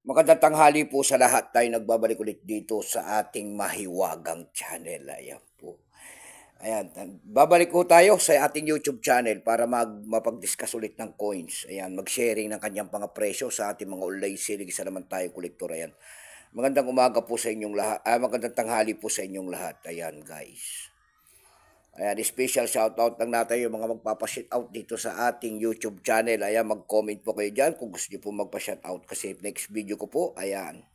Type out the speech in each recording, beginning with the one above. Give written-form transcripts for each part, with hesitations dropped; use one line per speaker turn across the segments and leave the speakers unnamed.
Magandang tanghali po sa lahat. Tayo nagbabalik ulit dito sa ating mahiwagang channel. Ayan po. Ayan, babalik po tayo sa ating YouTube channel para mapag-discuss ulit ng coins. Ayan, mag-sharing ng kanyang mga presyo sa ating mga online selling. Isa naman tayong kolektor. Ayan. Magandang umaga po sa inyong lahat. Magandang tanghali po sa inyong lahat. Ayan, guys. Ayan, special shoutout lang natin yung mga magpapa-shoutout dito sa ating YouTube channel. Ayan, mag-comment po kayo dyan kung gusto nyo po magpa-shoutout kasi next video ko po, ayan,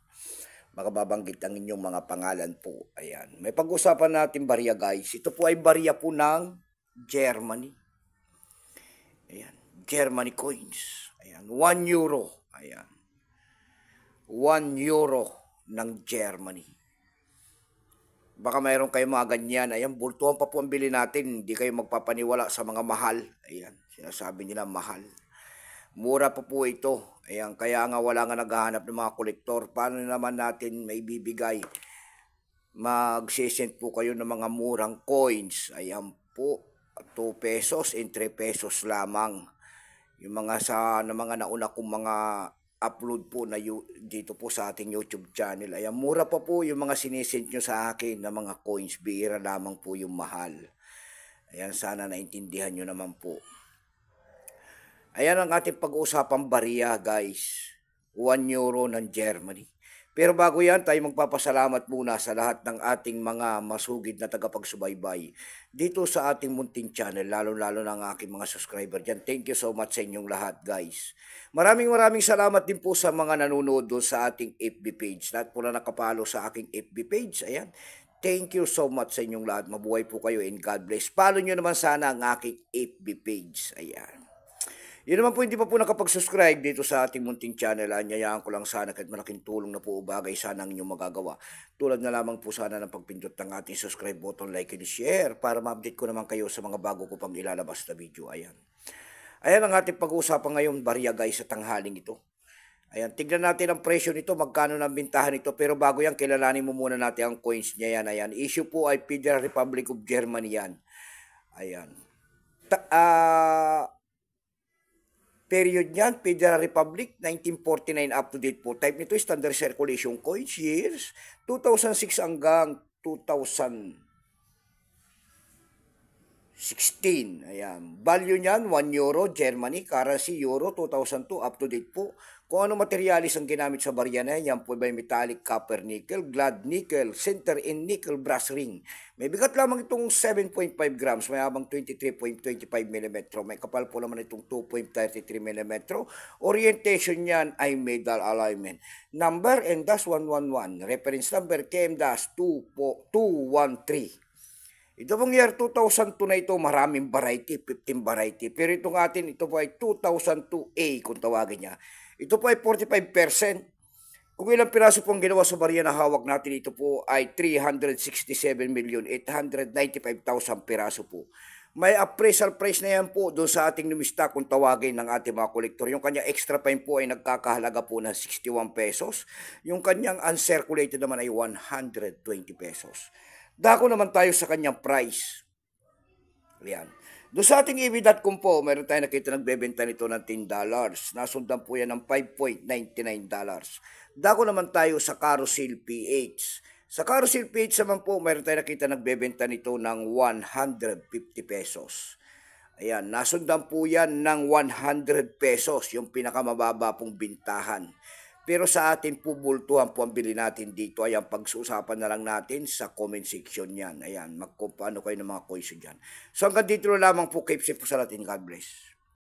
makababanggit ang inyong mga pangalan po. Ayan, may pag-usapan natin barya guys. Ito po ay barya po ng Germany. Ayan, Germany coins. Ayan, 1 euro. Ayan, 1 euro ng Germany. Baka mayroon kayong mga ganyan. Ayan, bultuhan pa po ang bili natin. Hindi kayo magpapaniwala sa mga mahal. Ayan, sinasabi nila mahal. Mura pa po ito. Ayan, kaya nga wala nga naghahanap ng mga kolektor. Paano naman natin may bibigay? Magsisend po kayo ng mga murang coins. Ayan po, 2 pesos and 3 pesos lamang. Yung mga mga nauna kong mga upload po na dito po sa ating YouTube channel. Ayan, mura pa po yung mga sinisend nyo sa akin na mga coins. Bihira lamang po yung mahal. Ayan, sana naintindihan nyo naman po. Ayan ang ating pag-uusapang barya, guys. 1 euro ng Germany. Pero bago yan, tayo magpapasalamat muna sa lahat ng ating mga masugid na tagapagsubaybay dito sa ating munting channel, lalo-lalo na ang aking mga subscriber dyan. Thank you so much sa inyong lahat, guys. Maraming salamat din po sa mga nanonood doon sa ating FB page. Lahat po na nakapalo sa aking FB page. Ayan. Thank you so much sa inyong lahat. Mabuhay po kayo and God bless. Follow nyo naman sana ang aking FB page. Ayan. Yun naman po, hindi pa po nakapag-subscribe dito sa ating munting channel. Anyayaan ko lang sana kahit malaking tulong na po o bagay sana ang inyong magagawa. Tulad na lamang po sana ng pagpindot ng ating subscribe button, like and share para ma-update ko naman kayo sa mga bago ko pang ilalabas na video. Ayan. Ayan ang ating pag-uusapan ngayon, barya guys, sa tanghaling ito. Ayan, tignan natin ang presyo nito, magkano ng bintahan nito. Pero bago yan, kilalanin mo muna natin ang coins niya yan. Ayan, issue po ay Federal Republic of Germany yan. Ayan. Period niyan, Federal Republic, 1949 up to date po. Type nito, standard circulation coins, years, 2006 hanggang 2016. Ayan. Value niyan, 1 euro, Germany, currency, euro, 2002, up to date po. Kung ano materialis ang ginamit sa barya na yan po ay metallic, copper, nickel, glad, nickel, center in nickel brass ring. May bigat lamang itong 7.5 grams, may habang 23.25 mm. May kapal po naman itong 2.33 mm. Orientation niyan ay medal alignment. Number M-111. Reference number KM-213. Ito pong year 2002 na ito, maraming variety, 15 variety. Pero itong atin, ito po ay 2002A kung tawagin niya. Ito po ay 45%. Kung ilang piraso pong ginawa sa barya na hawak natin, ito po ay 367,895,000 piraso po. May appraisal price na yan po doon sa ating numista kung tawagin ng ating mga kolektor. Yung kanya extra fine po ay nagkakahalaga po ng 61 pesos. Yung kanyang uncirculated naman ay 120 pesos. Dako naman tayo sa kanyang price. Ayan. Doon sa ating EV.com po, meron tayo nakita nagbebenta nito ng $10. Nasundan po yan ng $5.99. Dako naman tayo sa Carousel PH. Sa Carousel PH naman po, meron tayo nakita nagbebenta nito ng 150 pesos. Ayan, nasundan po yan ng 100 pesos, yung pinakamababa pong bintahan. Pero sa atin po, bultuhan po ang bili natin dito. Ayan, pag-usapan na lang natin sa comment section yan. Ayan, magkumpano kayo ng mga coins dyan. So hanggang dito lamang po, keep safe po sa natin. God bless.